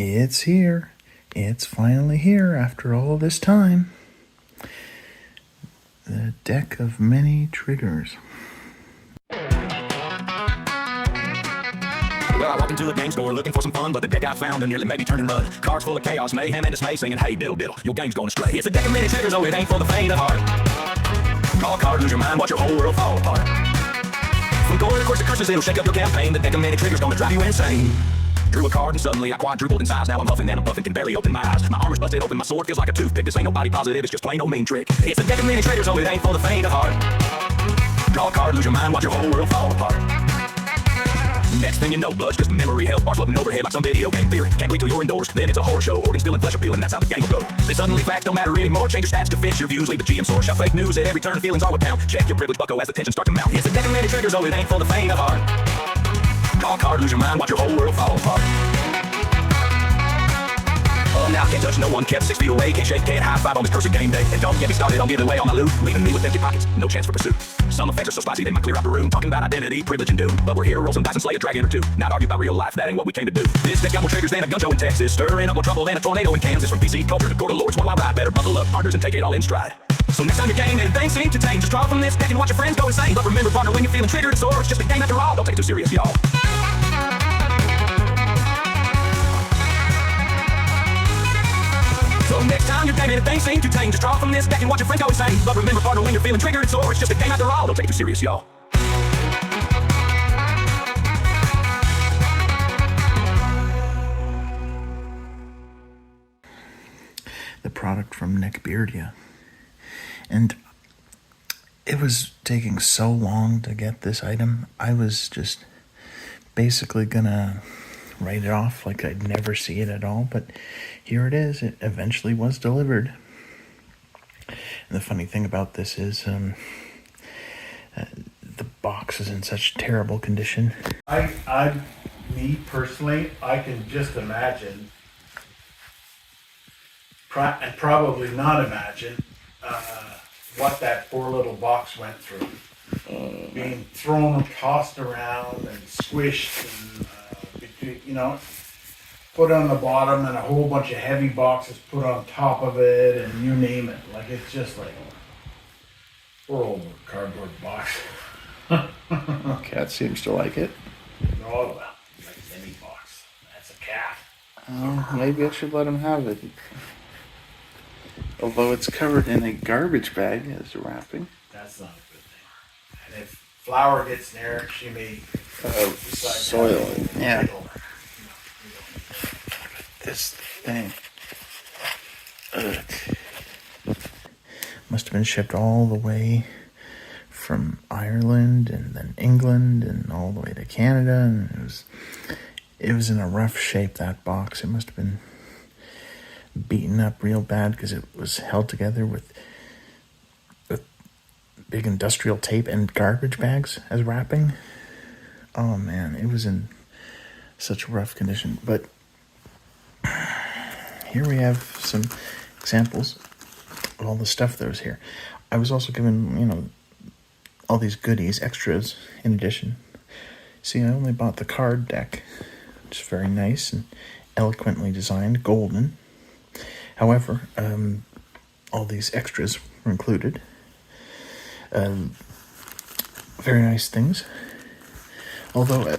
It's here. It's finally here after all this time. The deck of many triggers. Well, I walked into a game store looking for some fun, but the deck I found nearly made me turn in mud. Cards full of chaos, mayhem, and dismay, singing, hey, diddle, diddle, your game's going astray. It's a deck of many triggers, oh, it ain't for the faint of heart. Draw a card, lose your mind, watch your whole world fall apart. From going, of course, the curses, it'll shake up your campaign. The deck of many triggers gonna drive you insane. Drew a card and suddenly I quadrupled in size. Now I'm huffing and I'm puffing, can barely open my eyes. My armor's busted open, my sword feels like a toothpick. This ain't nobody positive, it's just plain old mean trick. It's a deck of many triggers, oh, it ain't for the faint of heart. Draw a card, lose your mind, watch your whole world fall apart. Next thing you know, blood's just memory hell. Bars floating overhead like some video game theory. Can't wait till you're indoors, then it's a horror show. Organs feeling pleasure feeling, that's how the game will go. They suddenly facts don't matter anymore. Change your stats to fit your views. Leave the GM source, shout fake news at every turn. Feelings are what count. Check your privilege bucko as the tension start to mount. It's a deck of many triggers, oh, it ain't for the faint of heart. Draw a card, lose your mind, watch your whole world fall apart. Now can't touch no one, kept 6 feet away. Can't shake, can't high five on this cursed game day. And don't get me started on giving away all my loot, leaving me with empty pockets, no chance for pursuit. Some effects are so spicy they might clear out the room. Talking about identity, privilege, and doom. But we're here, roll some dice and slay a dragon or two. Not argue about real life, that ain't what we came to do. This deck got more triggers than a gun show in Texas. Stirring up more trouble than a tornado in Kansas. From PC culture to Court of Lords, one wild ride. Better buckle up, partners, and take it all in stride. So next time you're game and things seem to change, just draw from this deck and watch your friends go insane. But remember, partner, when you're feeling triggered and sore, it's just a game after all. Don't take it too serious, y'all. So next time you're gaming and things seem to change, just draw from this deck and watch your friend go insane. But remember, partner, when you're feeling triggered and sore, it's just a game after all. Don't take it too serious, y'all. The product from Neckbeardia. And it was taking so long to get this item. I was just basically gonna write it off like I'd never see it at all, but here it is. It eventually was delivered. And the funny thing about this is the box is in such terrible condition. Me personally, I can just imagine, and probably not imagine, what that poor little box went through. Being thrown and tossed around and squished and put on the bottom and a whole bunch of heavy boxes put on top of it and you name it. Like, it's just like poor old cardboard box. Cat seems to like it. Oh, well, like any box. That's a cat. Oh, maybe I should let him have it. Although it's covered in a garbage bag as a wrapping. That's not a good thing. And if flour gets near, she may soil it. Yeah. This thing. Ugh. Must have been shipped all the way from Ireland and then England and all the way to Canada, and it was in a rough shape, that box. It must have been beaten up real bad because it was held together with big industrial tape and garbage bags as wrapping. Oh man, it was in such rough condition. But here we have some examples of all the stuff that was here. I was also given, all these goodies, extras in addition. See, I only bought the card deck, which is very nice and eloquently designed, golden. However, all these extras were included. Very nice things. Although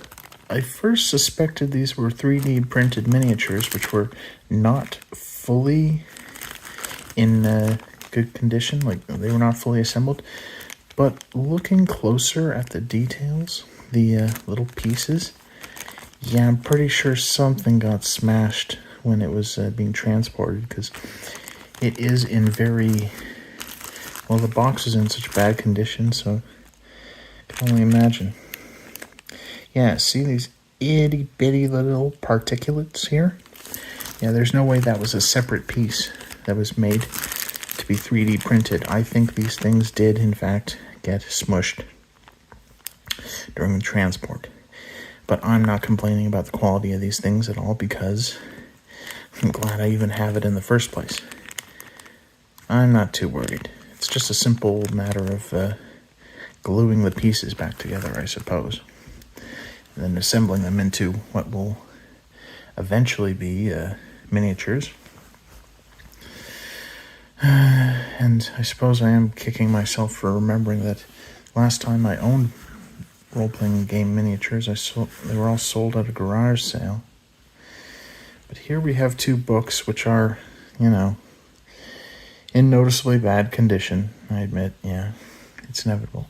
I first suspected these were 3D printed miniatures, which were not fully in good condition, like they were not fully assembled. But looking closer at the details, the little pieces, yeah, I'm pretty sure something got smashed when it was being transported, because it is in the box is in such bad condition, so I can only imagine. Yeah, see these itty bitty little particulates here? Yeah, there's no way that was a separate piece that was made to be 3D printed. I think these things did, in fact, get smushed during the transport. But I'm not complaining about the quality of these things at all, because I'm glad I even have it in the first place. I'm not too worried. It's just a simple matter of gluing the pieces back together, I suppose, and then assembling them into what will eventually be miniatures. And I suppose I am kicking myself for remembering that last time I owned role-playing game miniatures, they were all sold at a garage sale. But here we have 2 books which are, in noticeably bad condition. I admit, yeah, it's inevitable.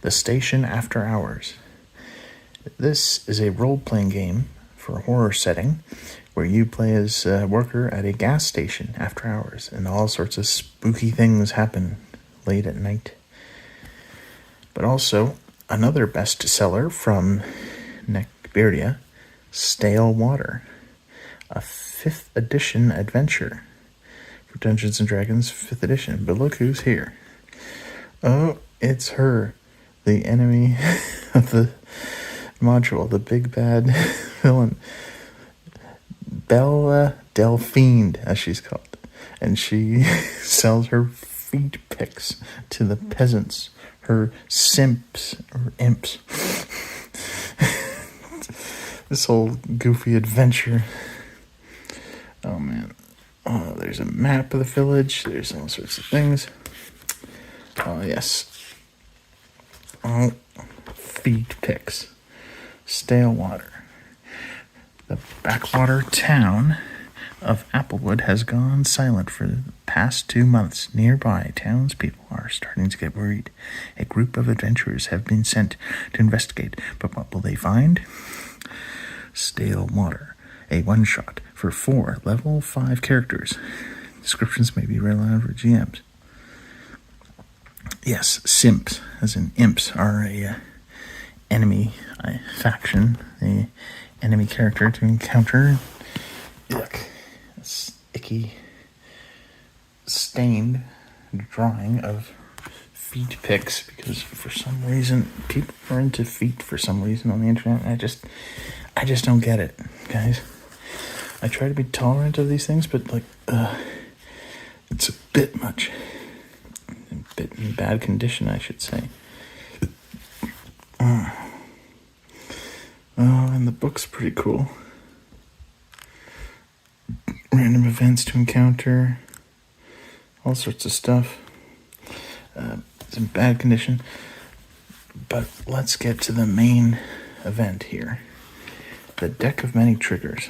The Station After Hours. This is a role-playing game for a horror setting where you play as a worker at a gas station after hours, and all sorts of spooky things happen late at night. But also, another bestseller from Neckbeardia, Stale Water, a 5th edition adventure for Dungeons & Dragons 5th edition. But look who's here. Oh, it's her, the enemy of the module, the big bad villain, Bella Delphine, as she's called. And she sells her feet pics to the peasants, her simps, or imps. This whole goofy adventure. Oh, man. Oh, there's a map of the village. There's all sorts of things. Oh, yes. Oh, feet pics. Stale water. The backwater town of Applewood has gone silent for the past 2 months. Nearby townspeople are starting to get worried. A group of adventurers have been sent to investigate, but what will they find? Stale water. A one-shot for 4 level 5 characters. Descriptions may be read aloud for GMs. Yes, simps, as in imps, are a enemy faction, a enemy character to encounter. Yuck. This icky, stained drawing of feet pics, because for some reason, people are into feet for some reason on the internet, and I just don't get it, guys. I try to be tolerant of these things, but, it's a bit much. A bit in bad condition, I should say. Oh, and the book's pretty cool. Random events to encounter. All sorts of stuff. It's in bad condition. But let's get to the main event here. The deck of many triggers.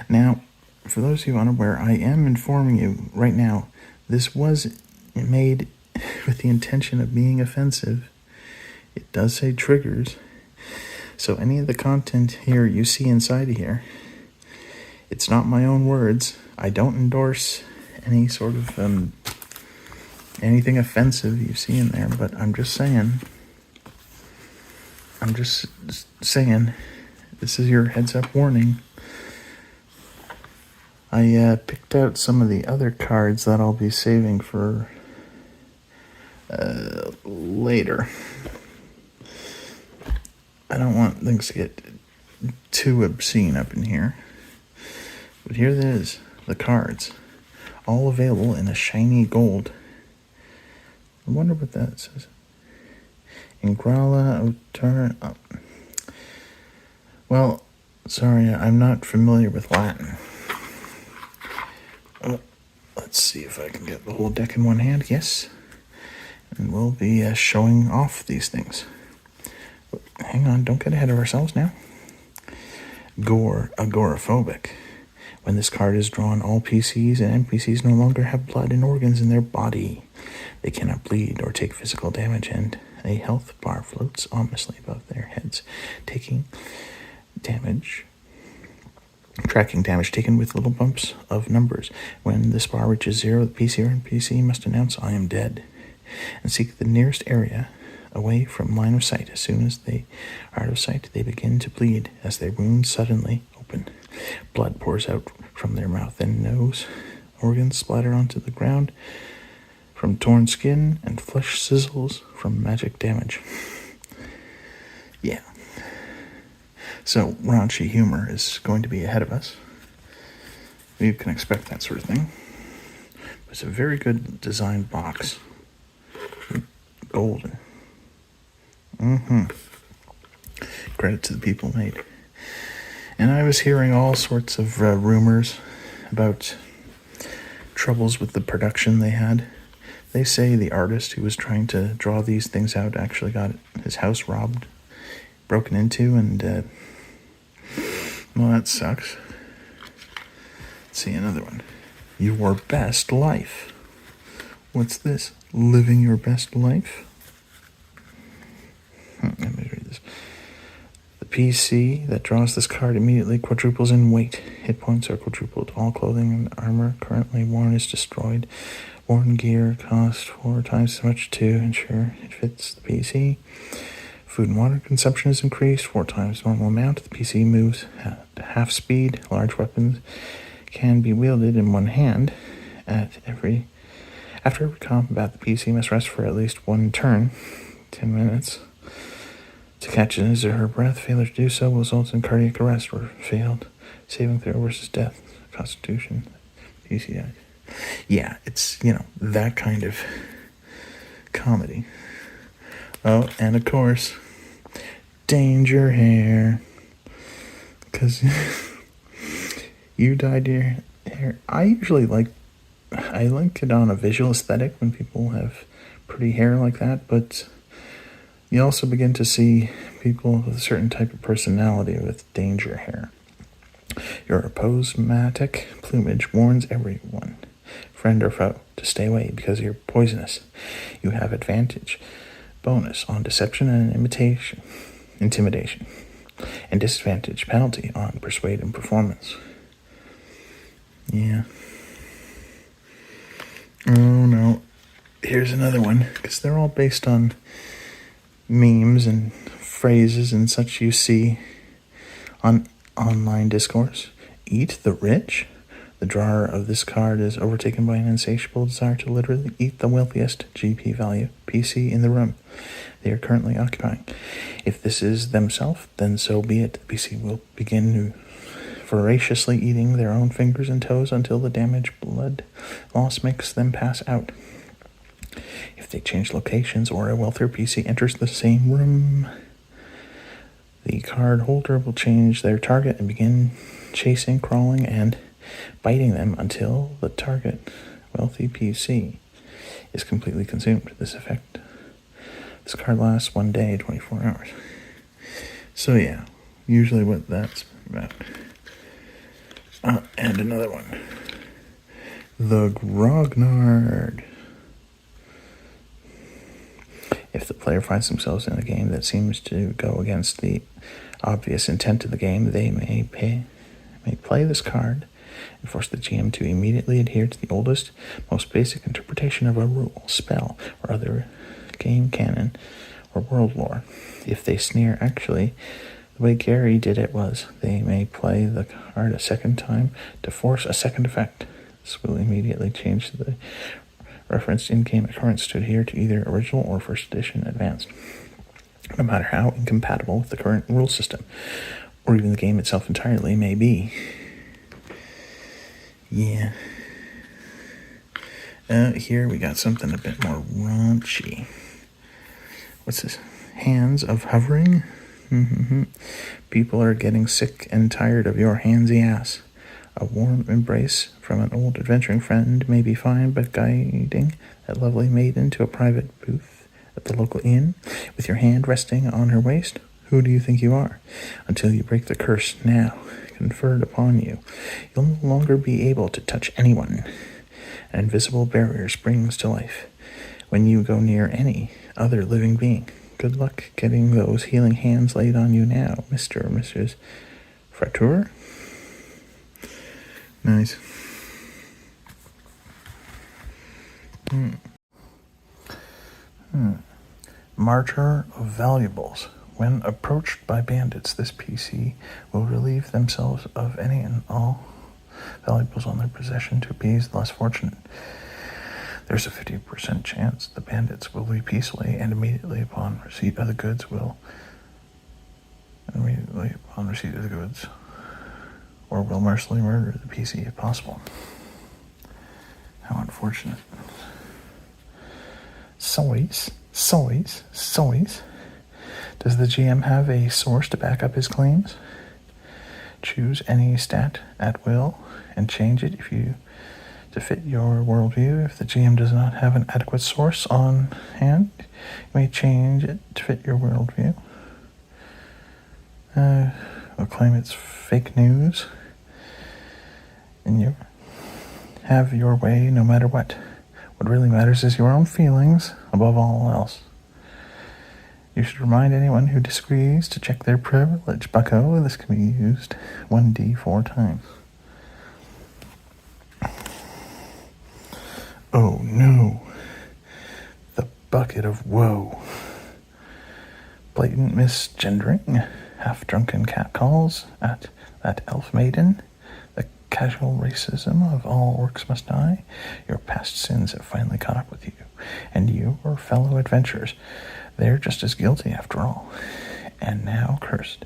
Now, for those of you unaware, I am informing you right now, this was made with the intention of being offensive. It does say triggers. So any of the content here you see inside of here, it's not my own words. I don't endorse any sort of anything offensive you see in there, but I'm just saying, this is your heads up warning. I picked out some of the other cards that I'll be saving for later. I don't want things to get too obscene up in here. But here it is, the cards. All available in a shiny gold. I wonder what that says. Ingrala Otar. Oh. Well, sorry, I'm not familiar with Latin. Let's see if I can get the whole deck in one hand. Yes. And we'll be showing off these things. Hang on, don't get ahead of ourselves now. Gore, agoraphobic. When this card is drawn, all PCs and NPCs no longer have blood and organs in their body. They cannot bleed or take physical damage, and a health bar floats ominously above their heads, tracking damage taken with little bumps of numbers. When this bar reaches 0, the PC or NPC must announce, "I am dead," and seek the nearest area away from line of sight. As soon as they are out of sight, they begin to bleed as their wounds suddenly open. Blood pours out from their mouth and nose. Organs splatter onto the ground from torn skin, and flesh sizzles from magic damage. Yeah. So, raunchy humor is going to be ahead of us. You can expect that sort of thing. It's a very good designed box. Golden. Credit to the people who made. And I was hearing all sorts of rumors about troubles with the production they had. They say the artist who was trying to draw these things out actually got his house robbed, broken into, and well, that sucks. Let's see another one. Your best life. What's this? Living your best life? Let me read this. The PC that draws this card immediately quadruples in weight. Hit points are quadrupled. All clothing and armor currently worn is destroyed. Worn gear costs 4 times as much to ensure it fits the PC. Food and water consumption is increased 4 times normal amount. The PC moves at half speed. Large weapons can be wielded in one hand. After every combat, the PC must rest for at least 1 turn, 10 minutes, to catch his or her breath. Failure to do so will result in cardiac arrest or failed saving throw versus death. Constitution. PC dies. Yeah, it's, that kind of comedy. Oh, and of course, danger hair. Because you dyed your hair. I like it on a visual aesthetic when people have pretty hair like that, but you also begin to see people with a certain type of personality with danger hair. Your aposematic plumage warns everyone, friend or foe, to stay away because you're poisonous. You have advantage bonus on deception and intimidation, and disadvantage penalty on persuade and performance. Yeah. Oh no. Here's another one, because they're all based on memes and phrases and such you see on online discourse. Eat the rich? The drawer of this card is overtaken by an insatiable desire to literally eat the wealthiest GP value PC in the room they are currently occupying. If this is themselves, then so be it. The PC will begin voraciously eating their own fingers and toes until the damaged blood loss makes them pass out. If they change locations or a wealthier PC enters the same room, the card holder will change their target and begin chasing, crawling, and biting them until the target wealthy PC is completely consumed. This card lasts 1 day, 24 hours. So yeah, usually what that's about. And another one. The Grognard. If the player finds themselves in a game that seems to go against the obvious intent of the game, they may play this card and force the GM to immediately adhere to the oldest, most basic interpretation of a rule, spell, or other game canon or world lore. If they sneer, actually, the way Gary did it was, they may play the card a second time to force a second effect. This will immediately change the referenced in-game occurrence to adhere to either original or first edition advanced, no matter how incompatible with the current rule system, or even the game itself entirely may be. Yeah. Here we got something a bit more raunchy. What's this? Hands of hovering? People are getting sick and tired of your handsy ass. A warm embrace from an old adventuring friend may be fine, but guiding that lovely maiden to a private booth at the local inn, with your hand resting on her waist, who do you think you are? Until you break the curse now conferred upon you, you'll no longer be able to touch anyone. An invisible barrier springs to life when you go near any other living being. Good luck getting those healing hands laid on you now, Mr. or Mrs. Frateur. Nice. Martyr of valuables. When approached by bandits, this PC will relieve themselves of any and all valuables on their possession to appease the less fortunate. There's a 50% chance the bandits will leave peacefully and immediately upon receipt of the goods or will mercilessly murder the PC if possible. How unfortunate. Sois. Does the GM have a source to back up his claims? choose any stat at will and change it to fit your worldview. If the GM does not have an adequate source on hand, you may change it to fit your worldview. We'll claim it's fake news, and you have your way no matter what. What really matters is your own feelings above all else. You should remind anyone who disagrees to check their privilege, bucko. This can be used 1d4 times. Oh no. The bucket of woe. Blatant misgendering, half-drunken catcalls at that elf maiden, the casual racism of all orcs must die. Your past sins have finally caught up with you, and you, or fellow adventurers, they're just as guilty after all, and now cursed.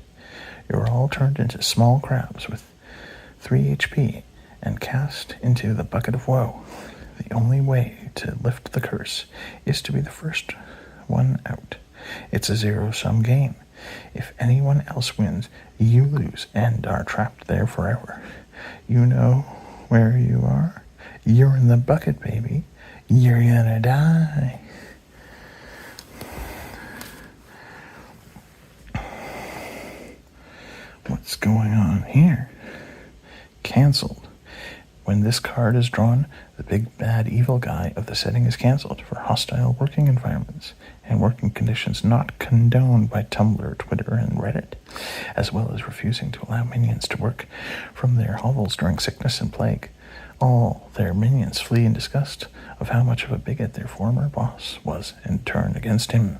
You're all turned into small crabs with 3 HP and cast into the bucket of woe. The only way to lift the curse is to be the first one out. It's a zero-sum game. If anyone else wins, you lose and are trapped there forever. You know where you are. You're in the bucket, baby. You're gonna die. What's going on here? Cancelled. When this card is drawn, the big bad evil guy of the setting is cancelled for hostile working environments and working conditions not condoned by Tumblr, Twitter, and Reddit, as well as refusing to allow minions to work from their hovels during sickness and plague. All their minions flee in disgust of how much of a bigot their former boss was and turn against him.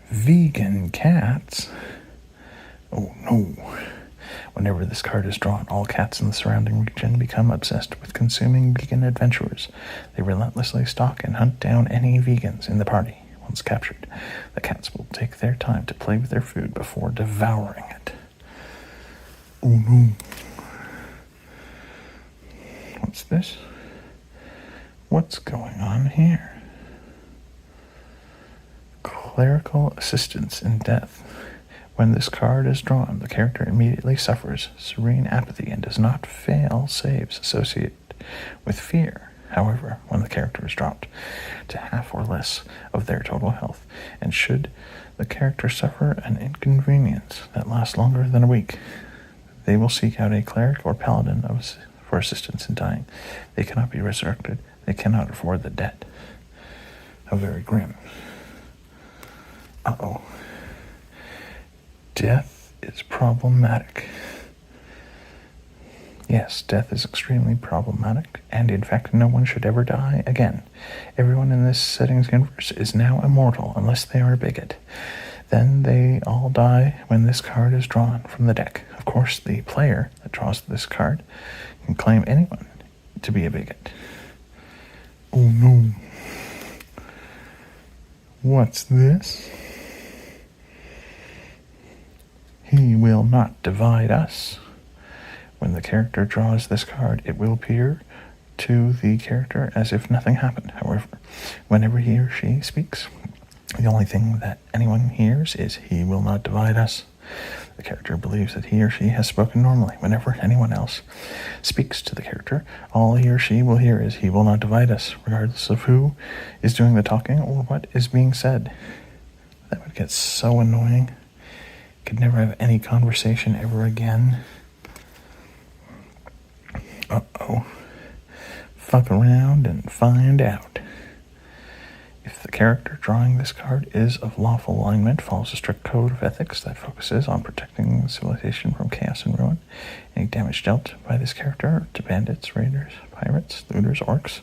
Vegan cats? Oh no. Whenever this card is drawn, all cats in the surrounding region become obsessed with consuming vegan adventurers. They relentlessly stalk and hunt down any vegans in the party. Once captured, the cats will take their time to play with their food before devouring it. Oh no. What's this? What's going on here? Clerical assistance in death. When this card is drawn, the character immediately suffers serene apathy and does not fail saves associated with fear. However, when the character is dropped to half or less of their total health, and should the character suffer an inconvenience that lasts longer than a week, they will seek out a cleric or paladin for assistance in dying. They cannot be resurrected. They cannot afford the debt. How very grim. Uh-oh. Death is problematic. Yes, death is extremely problematic, and in fact no one should ever die again. Everyone in this setting's universe is now immortal unless they are a bigot. Then they all die when this card is drawn from the deck. Of course, the player that draws this card can claim anyone to be a bigot. Oh no. What's this? He will not divide us. When the character draws this card, it will appear to the character as if nothing happened. However, whenever he or she speaks, the only thing that anyone hears is, "He will not divide us." The character believes that he or she has spoken normally. Whenever anyone else speaks to the character, all he or she will hear is, "He will not divide us," regardless of who is doing the talking or what is being said. That would get so annoying. Could never have any conversation ever again. Uh-oh. Fuck around and find out. If the character drawing this card is of lawful alignment, follows a strict code of ethics that focuses on protecting civilization from chaos and ruin, any damage dealt by this character to bandits, raiders, pirates, looters, orcs,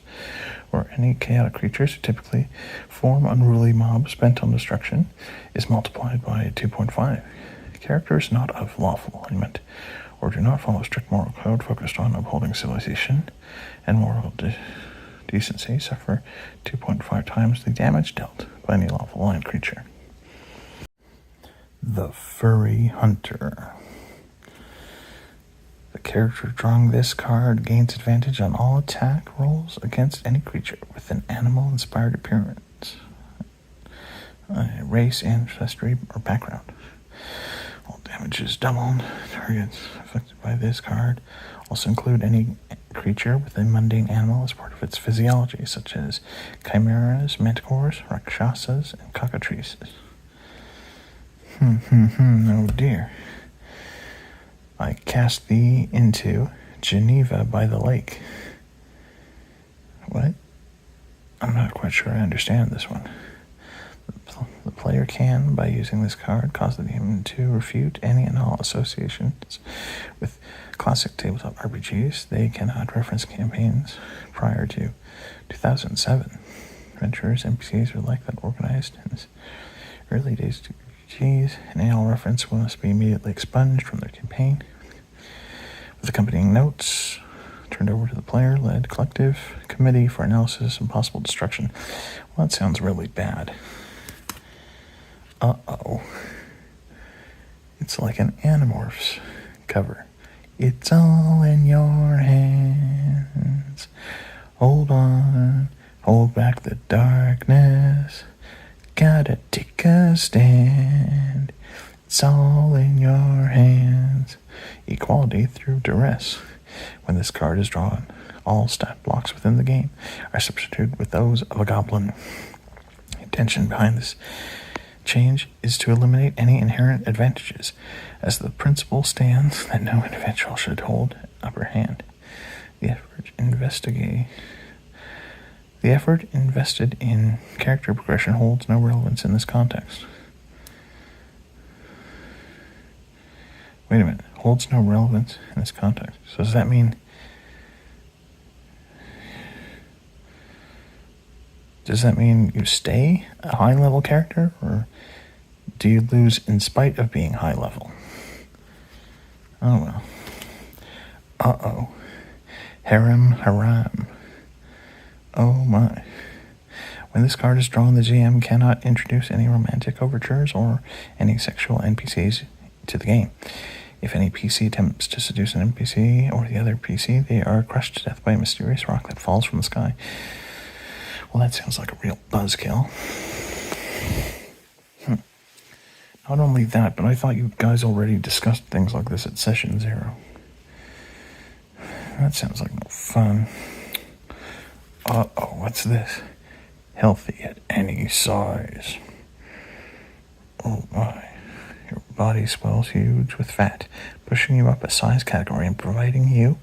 or any chaotic creatures who typically form unruly mobs bent on destruction is multiplied by 2.5. Characters not of lawful alignment or do not follow strict moral code focused on upholding civilization and moral decency suffer 2.5 times the damage dealt by any lawful aligned creature. The Furry Hunter. The character drawing this card gains advantage on all attack rolls against any creature with an animal-inspired appearance. race, ancestry, or background. All damage is doubled. Targets affected by this card also include any creature with a mundane animal as part of its physiology, such as chimeras, manticores, rakshasas, and cockatrices. Oh dear. I cast thee into Geneva by the lake. What? I'm not quite sure I understand this one. The player can, by using this card, cause the demon to refute any and all associations with classic tabletop RPGs. They cannot reference campaigns prior to 2007. Adventurers, NPCs are like that organized in the early days of RPGs, and any all reference must be immediately expunged from their campaign, with accompanying notes turned over to the player-led collective committee for analysis and possible destruction. Well, that sounds really bad. Uh-oh. It's like an Animorphs cover. It's all in your hands. Hold on. Hold back the darkness. Gotta take a stand. It's all in your hands. Equality through duress. When this card is drawn, all stat blocks within the game are substituted with those of a goblin. The intention behind this change is to eliminate any inherent advantages, as the principle stands that no individual should hold upper hand. The effort invested in character progression holds no relevance in this context. Wait a minute. Holds no relevance in this context. So does that mean... you stay a high-level character, or do you lose in spite of being high-level? Oh, well. Uh-oh. Haram. Oh, my. When this card is drawn, the GM cannot introduce any romantic overtures or any sexual NPCs to the game. If any PC attempts to seduce an NPC or the other PC, they are crushed to death by a mysterious rock that falls from the sky. Well, that sounds like a real buzzkill. Not only that, but I thought you guys already discussed things like this at Session 0. That sounds like no fun. Uh-oh, what's this? Healthy at any size. Oh my. Your body swells huge with fat, pushing you up a size category and providing you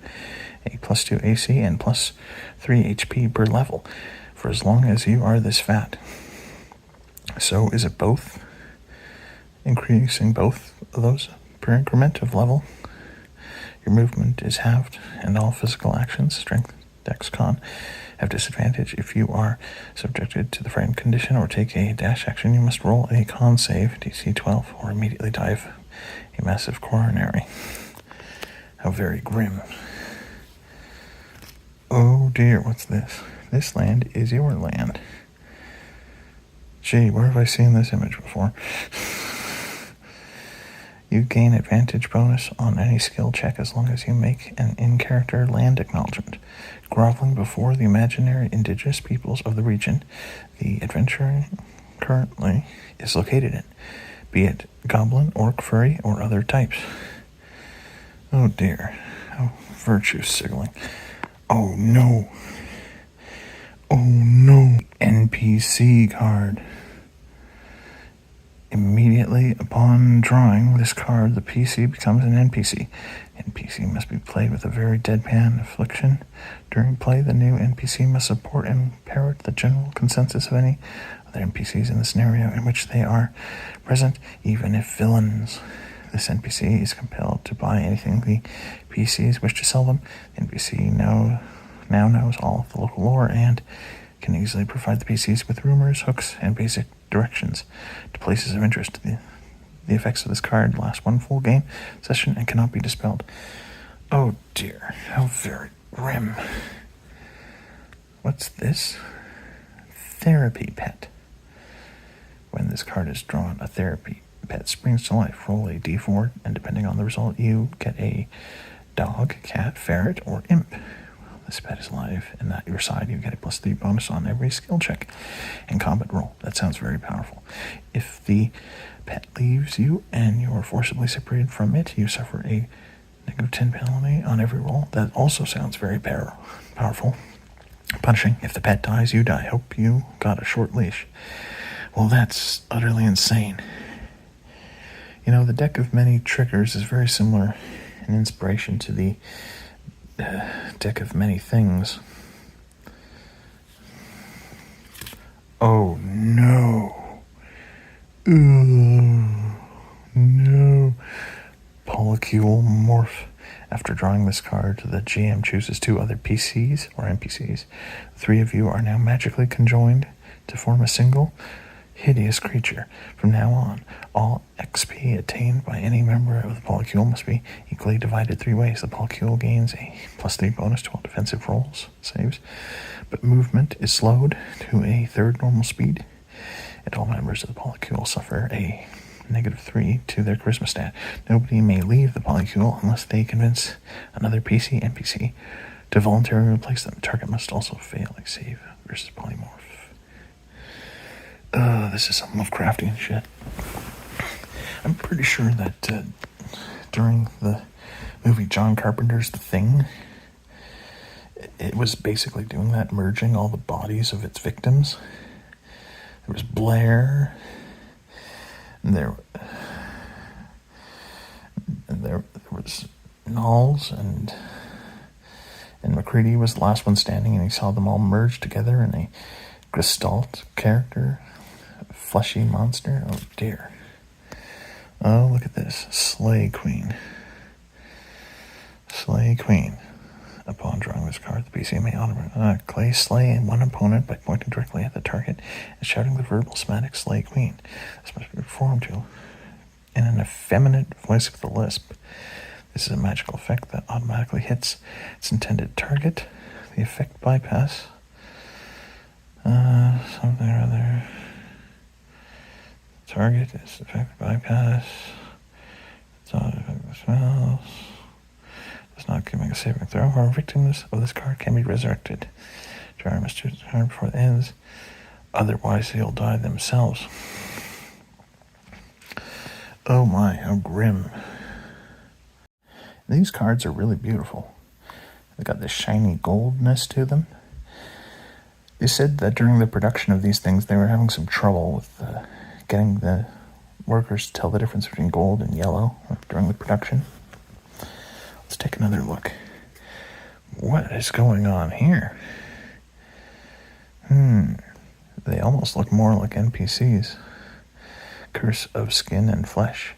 a +2 AC and +3 HP per level for as long as you are this fat. So is it both? Increasing both of those per increment of level? Your movement is halved, and all physical actions, strength, dex, con, have disadvantage. If you are subjected to the frightened condition or take a dash action, you must roll a con save, DC 12, or immediately dive a massive coronary. How very grim. Oh dear, what's this? This land is your land. Gee, where have I seen this image before? You gain advantage bonus on any skill check as long as you make an in-character land acknowledgement, groveling before the imaginary indigenous peoples of the region the adventurer currently is located in, be it goblin, orc, furry, or other types. Oh dear, how virtue signaling. Oh no. NPC card. Immediately upon drawing this card, the PC becomes an NPC. NPC must be played with a very deadpan affliction. During play, the new NPC must support and parrot the general consensus of any other NPCs in the scenario in which they are present, even if villains. This NPC is compelled to buy anything the PCs wish to sell them. The NPC now knows all of the local lore and can easily provide the PCs with rumors, hooks, and basic directions to places of interest. The effects of this card last one full game session and cannot be dispelled. Oh dear, how very grim. What's this? Therapy pet. When this card is drawn, a therapy pet springs to life. Roll a d4, and depending on the result, you get a dog, cat, ferret, or imp. This pet is alive and at your side. You get a +3 bonus on every skill check and combat roll. That sounds very powerful. If the pet leaves you and you are forcibly separated from it, you suffer a -10 penalty on every roll. That also sounds very powerful. Punishing. If the pet dies, you die. Hope you got a short leash. Well, that's utterly insane. You know, the deck of many triggers is very similar in inspiration to the deck of many things. Oh no. No. Polycule morph. After drawing this card, the GM chooses 2 other PCs or NPCs. 3 of you are now magically conjoined to form a single hideous creature. From now on, all XP attained by any member of the polycule must be equally divided 3 ways. The polycule gains a +3 bonus to all defensive rolls, saves, but movement is slowed to a 3rd normal speed, and all members of the polycule suffer a -3 to their charisma stat. Nobody may leave the polycule unless they convince another PC NPC to voluntarily replace them. The target must also fail a save versus polymorph. This is some Lovecraftian shit. I'm pretty sure that during the movie John Carpenter's The Thing, it was basically doing that, merging all the bodies of its victims. There was Blair, and there was Knowles, and McCready was the last one standing, and he saw them all merge together in a Gestalt character, a fleshy monster. Oh dear. Oh, look at this. Slay Queen. Slay Queen. Upon drawing this card, the PC may automatically slay one opponent by pointing directly at the target and shouting the verbal somatic Slay Queen. This must be performed to in an effeminate voice with a lisp. This is a magical effect that automatically hits its intended target. The effect bypass something or other. Target is effect bypass. It's not effective smells. Does not make a saving throw. Our victims of this card can be resurrected. Drawer must choose the card before it ends. Otherwise, they'll die themselves. Oh my, how grim. These cards are really beautiful. They got this shiny goldness to them. They said that during the production of these things, they were having some trouble with getting the workers to tell the difference between gold and yellow during the production. Let's take another look. What is going on here? They almost look more like NPCs. Curse of Skin and Flesh.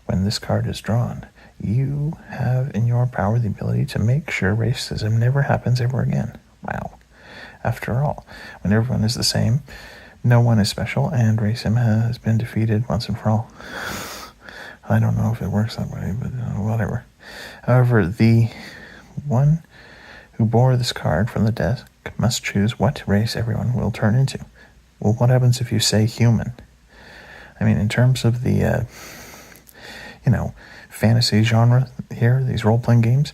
When this card is drawn, you have in your power the ability to make sure racism never happens ever again. Wow. After all, when everyone is the same, no one is special, and racism has been defeated once and for all. I don't know if it works that way, but whatever. However, the one who bore this card from the desk must choose what race everyone will turn into. Well, what happens if you say human? I mean, in terms of the, fantasy genre here, these role-playing games,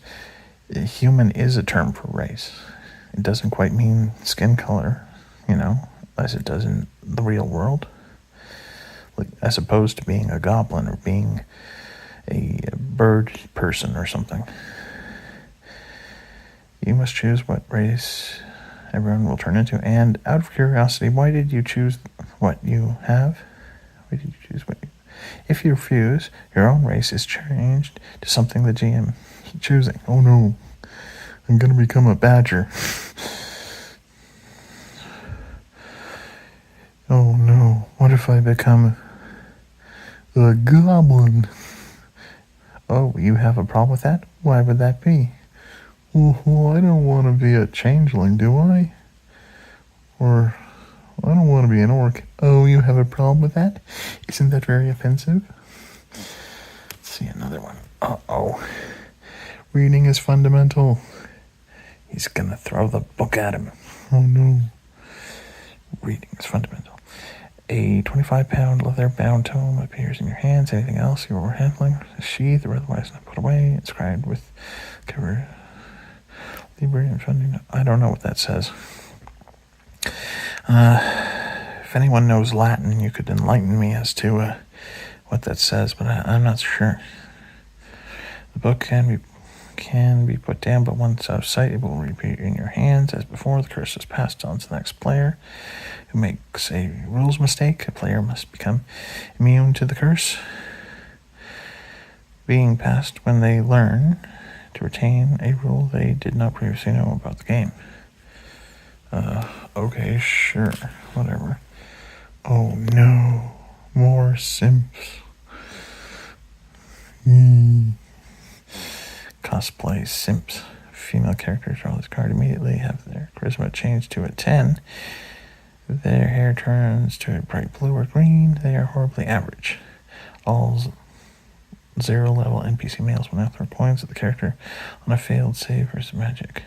human is a term for race. It doesn't quite mean skin color, as it does in the real world. Like, as opposed to being a goblin or being a bird person or something. You must choose what race everyone will turn into. And out of curiosity, why did you choose what you have? Why did you choose what you... If you refuse, your own race is changed to something the GM is choosing. Oh no, I'm going to become a badger. Oh no, what if I become a goblin? Oh, you have a problem with that? Why would that be? Well, I don't want to be a changeling, do I? Or, I don't want to be an orc. Oh, you have a problem with that? Isn't that very offensive? Let's see another one. Uh-oh. Reading is fundamental. He's gonna throw the book at him. Oh no. Reading is fundamental. A 25-pound leather-bound tome appears in your hands. Anything else you are handling is sheathed or otherwise not put away. Inscribed with cover Librian funding. I don't know what that says. If anyone knows Latin, you could enlighten me as to what that says, but I'm not sure. The book can be put down, but once out of sight, it will repeat in your hands as before. The curse is passed on to the next player who makes a rules mistake. A player must become immune to the curse being passed when they learn to retain a rule they did not previously know about the game. Okay, sure, whatever. Oh no, more simps. Cosplay simps. Female characters draw this card immediately, have their charisma changed to a 10. Their hair turns to a bright blue or green. They are horribly average. All 0 level NPC males will now throw coins at the character on a failed save versus magic.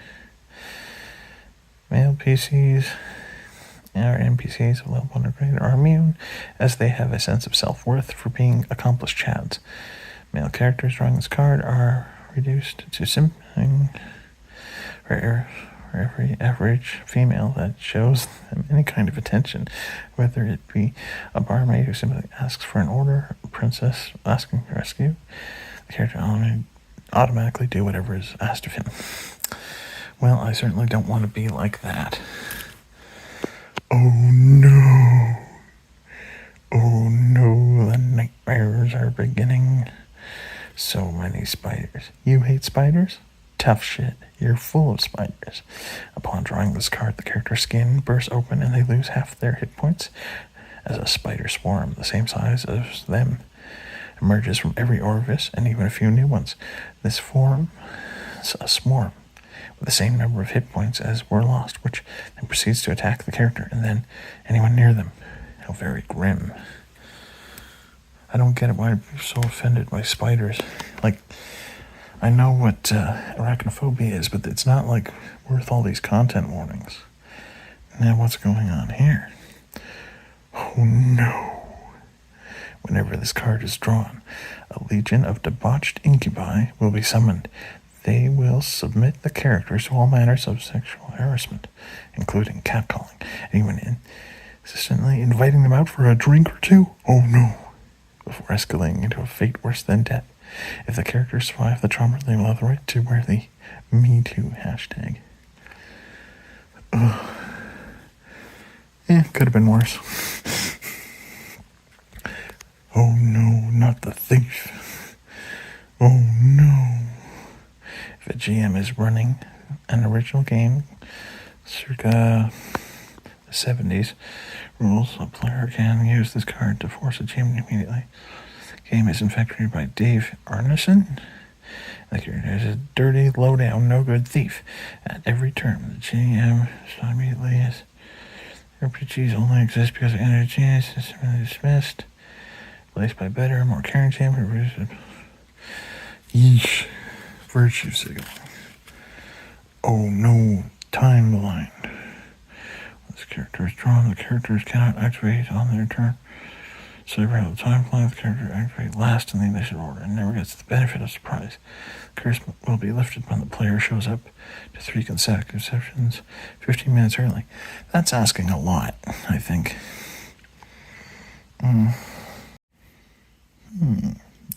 Male PCs or NPCs of level 1 or greater are immune, as they have a sense of self-worth for being accomplished chads. Male characters drawing this card are reduced to simping for every average female that shows them any kind of attention, whether it be a barmaid who simply asks for an order, a princess asking for rescue. The character automatically do whatever is asked of him. Well, I certainly don't want to be like that. Oh no. Oh no, the nightmares are beginning. So many spiders. You hate spiders? Tough shit. You're full of spiders. Upon drawing this card, the character's skin bursts open and they lose half their hit points as a spider swarm, the same size as them, emerges from every orifice and even a few new ones. This forms a swarm with the same number of hit points as were lost, which then proceeds to attack the character and then anyone near them. How very grim. I don't get it why I'm so offended by spiders. Like, I know what arachnophobia is, but it's not like worth all these content warnings. Now what's going on here? Oh no. Whenever this card is drawn, a legion of debauched incubi will be summoned. They will submit the characters to all manners of sexual harassment, including catcalling, and even insistently inviting them out for a drink or two. Oh no. Before escalating into a fate worse than death. If the characters survive the trauma, they will have the right to wear the #MeToo hashtag. Ugh. Could have been worse. Oh no, not the thief. Oh no. If a GM is running an original game, circa the 70s rules, a player can use this card to force a GM immediately. The game is infected by Dave Arneson. The character is a dirty, low-down, no-good thief. At every turn, the GM immediately is RPGs only exist because of energy is dismissed. Placed by better, more caring GM. Yeesh. Virtue signal. Oh no, timeline. This character is drawn, the characters cannot activate on their turn. So every other timeline, the character activate last in the initiative order and never gets the benefit of surprise. The curse will be lifted when the player shows up to 3 consecutive sessions 15 minutes early. That's asking a lot, I think.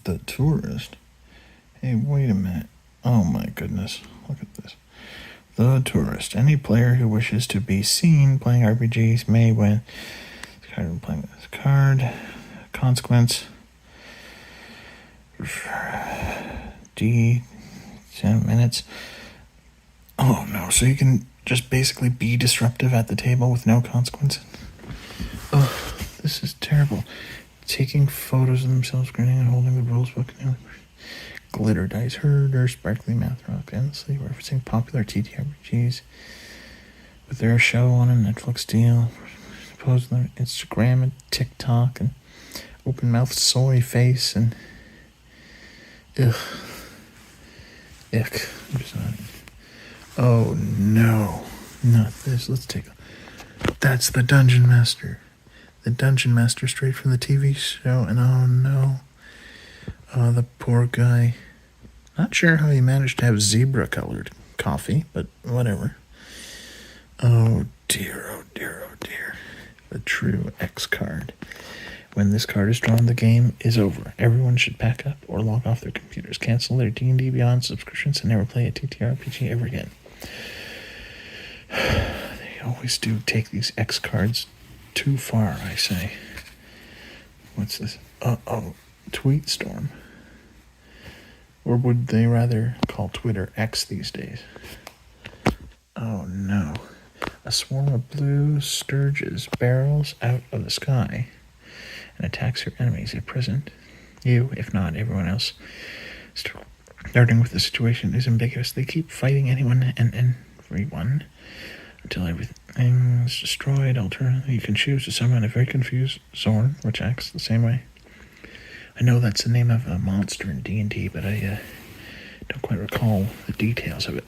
The tourist. Hey, wait a minute. Oh my goodness, look at this. The tourist. Any player who wishes to be seen playing RPGs may win. Playing this card. Consequence. D. 10 minutes. Oh no, so you can just basically be disruptive at the table with no consequence. Oh, this is terrible. Taking photos of themselves, grinning and holding the rules book. Glitter dice herder, sparkly math rock, endlessly referencing popular TTRPGs with their show on a Netflix deal, post on Instagram and TikTok, and open mouth soy face, and ick. Oh no, not this. Let's take that's the Dungeon Master. The Dungeon Master straight from the TV show, and oh no. Oh, the poor guy. Not sure how he managed to have zebra-colored coffee, but whatever. Oh dear, oh dear, oh dear. The true X card. When this card is drawn, the game is over. Everyone should pack up or log off their computers, cancel their D&D Beyond subscriptions, and never play a TTRPG ever again. They always do take these X cards too far, I say. What's this? Tweet storm. Or would they rather call Twitter X these days? Oh no. A swarm of blue sturges barrels out of the sky and attacks your enemies if present. You, if not everyone else, starting with the situation is ambiguous. They keep fighting anyone and everyone until everything's destroyed. Alternatively, you can choose to summon a very confused Zorn, which acts the same way. I know that's the name of a monster in D&D, but I don't quite recall the details of it.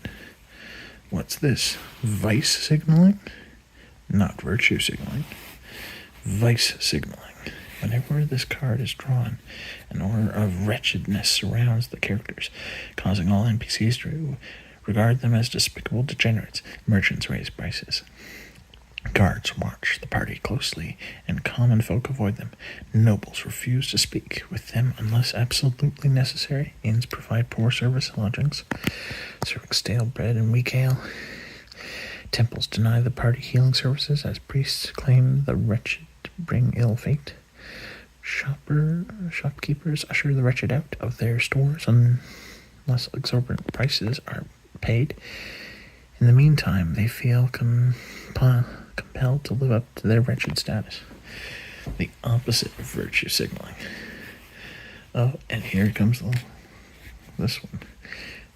What's this? Vice signaling? Not virtue signaling. Vice signaling. Whenever this card is drawn, an aura of wretchedness surrounds the characters, causing all NPCs to regard them as despicable degenerates. Merchants raise prices. Guards watch the party closely, and common folk avoid them. Nobles refuse to speak with them unless absolutely necessary. Inns provide poor service lodgings, serving stale bread and weak ale. Temples deny the party healing services as priests claim the wretched bring ill fate. Shopkeepers usher the wretched out of their stores unless exorbitant prices are paid. In the meantime, they feel compelled to live up to their wretched status. The opposite of virtue signaling. Oh, and here comes this one.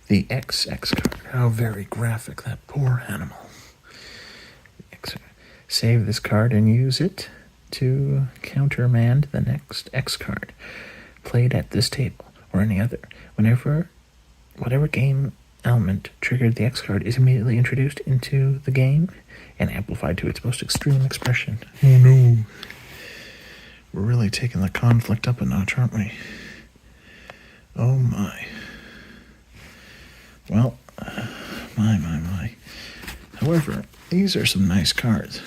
The XX card. How very graphic, that poor animal. Save this card and use it to countermand the next X card played at this table or any other. Whatever game element triggered the X card is immediately introduced into the game and amplified to its most extreme expression. Oh no. We're really taking the conflict up a notch, aren't we? Oh my. Well, my. However, these are some nice cards.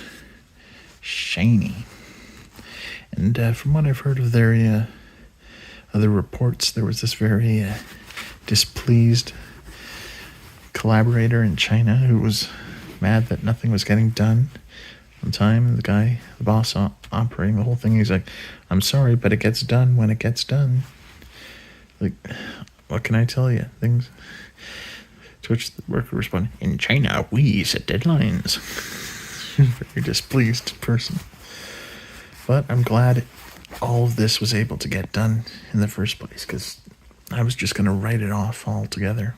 Shiny. And from what I've heard of their other reports, there was this very displeased collaborator in China who was mad that nothing was getting done on time. The boss operating the whole thing, he's like, I'm sorry, but it gets done when it gets done. Like, what can I tell you? Things. To which the worker responded, in China, we set deadlines. Very displeased person. But I'm glad all of this was able to get done in the first place, because I was just going to write it off altogether.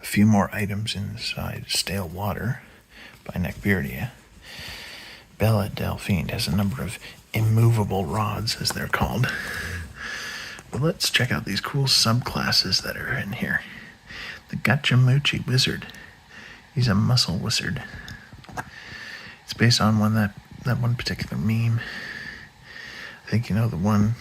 A few more items inside Stale Water by Neckbeardia. Bella Delphine has a number of immovable rods, as they're called. But let's check out these cool subclasses that are in here. The Gachamuchi Wizard. He's a muscle wizard. It's based on that one particular meme. I think you know the one.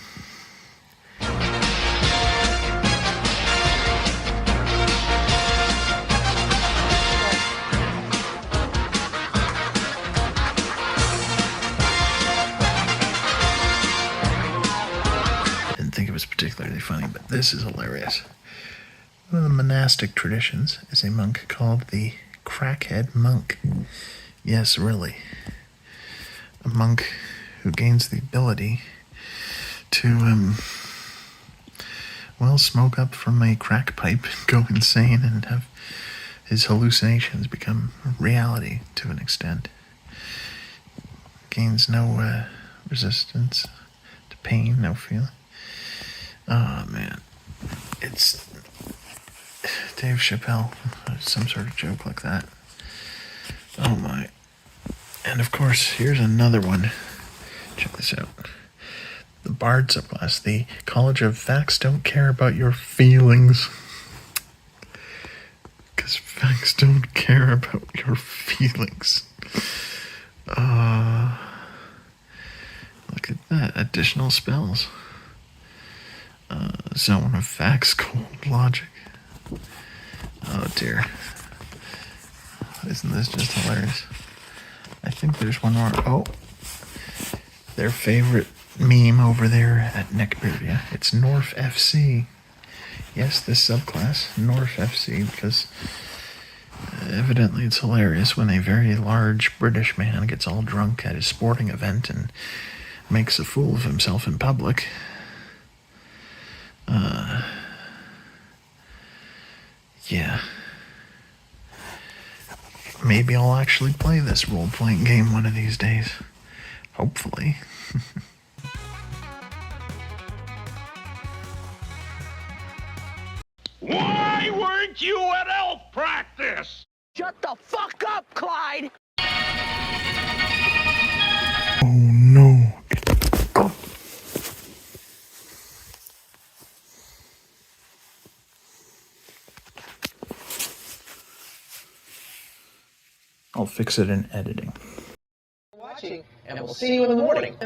I didn't think it was particularly funny, but this is hilarious. One of the monastic traditions is a monk called the Crackhead Monk. Yes, really. A monk who gains the ability to, smoke up from a crack pipe, go insane, and have his hallucinations become reality to an extent. Gains no resistance to pain, no feeling. Oh, man. It's Dave Chappelle, some sort of joke like that. Oh my. And of course, here's another one. Check this out. The Bard subclass, the College of Facts Don't Care About Your Feelings. Because facts don't care about your feelings. Look at that. Additional spells. Zone of Facts, Cold Logic. Oh dear. isn't this just hilarious? I think there's one more. Oh, their favorite meme over there at Neckbeardia. It's North FC. Yes, this subclass, North FC, because evidently it's hilarious when a very large British man gets all drunk at his sporting event and makes a fool of himself in public. Yeah. Maybe I'll actually play this role-playing game one of these days. Hopefully. Why weren't you at elf practice? Shut the fuck up, Clyde! Oh no. I'll fix it in editing. Watching, and we'll see you in the morning.